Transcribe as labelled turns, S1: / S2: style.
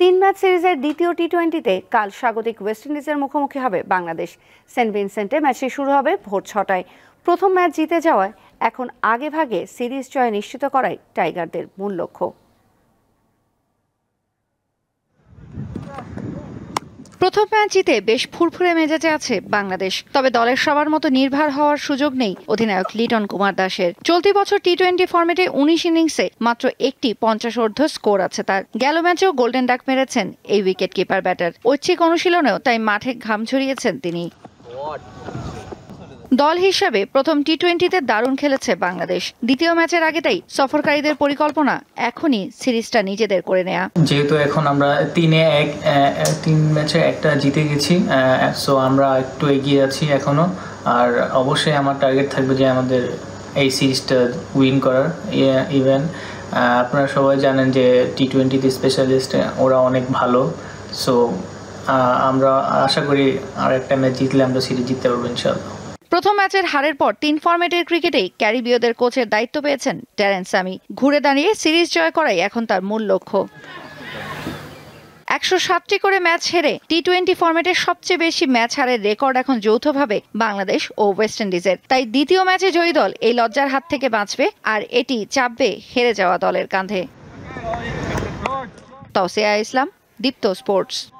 S1: তিন ম্যাচ সিরিজের দ্বিতীয় টি-20তে কাল স্বাগতিক ওয়েস্ট ইন্ডিজের মুখোমুখি হবে বাংলাদেশ। সেন্ট ভিনসেন্টে ম্যাচটি শুরু হবে ভোর 6টায়। প্রথম ম্যাচ জিতে যাওয়ায় এখন আগেভাগে সিরিজ জয় নিশ্চিত করাই টাইগারদের মূল লক্ষ্য। প্রথম ম্যাচ জিতে বেশ ফুরফুরে মেজাজে আছে বাংলাদেশ, তবে দলের সবার মতো নির্ভর হওয়ার সুযোগ নেই অধিনায়ক লিটন কুমার দাসের। চলতি বছর টি-20 ফরম্যাটে 19 ইনিংসে মাত্র একটি 50 স্কোর আছে তার। গেল ম্যাচেও গোল্ডেন ডাক মেরেছেন এই উইকেট কিপার ব্যাটার। ঐচ্ছিক অনুশীলনেও তাই মাঠে ঘাম ঝরিয়েছেন তিনি। দল হিসেবে প্রথম টি-20তে দারুণ খেলেছে বাংলাদেশ। দ্বিতীয় ম্যাচের আগে তাই সফরকারীদের পরিকল্পনা এখনই সিরিজটা নিজেদের করে নেয়া।
S2: যেহেতু এখন আমরা 3 ম্যাচে একটা জিতে গেছি, সো আমরা একটু এগিয়ে আছি এখনো। আর অবশ্যই আমার টার্গেট থাকবে যে আমাদের এই সিরিজটা উইন করার। ইভেন আপনারা সবাই জানেন যে টি-20তে স্পেশালিস্ট ওরা অনেক ভালো। সো আমরা আশা করি আর একটা ম্যাচ জিতলে আমরা সিরিজ জিততে পারবো ইনশাআল্লাহ।
S1: প্রথম ম্যাচের হারের পর 3 ফরম্যাটের ক্রিকেটেই ক্যারিবীয়দের কোচের দায়িত্ব পেয়েছেন ড্যারেন স্যামি। ঘুরে দাঁড়িয়ে সিরিজ জয় করাই এখন তার মূল লক্ষ্য। 107টি করে ম্যাচ হেরে টি-20 ফরম্যাটের সবচেয়ে বেশি ম্যাচ হারের রেকর্ড এখন যৌথভাবে বাংলাদেশ ও ওয়েস্ট ইন্ডিজের। তাই দ্বিতীয় ম্যাচে জয়ী দল এই লজ্জার হাত থেকে বাঁচবে, আর এটি চাপবে হেরে যাওয়া দলের কাঁধে। তাওসিয়া ইসলাম, দীপ্ত স্পোর্টস।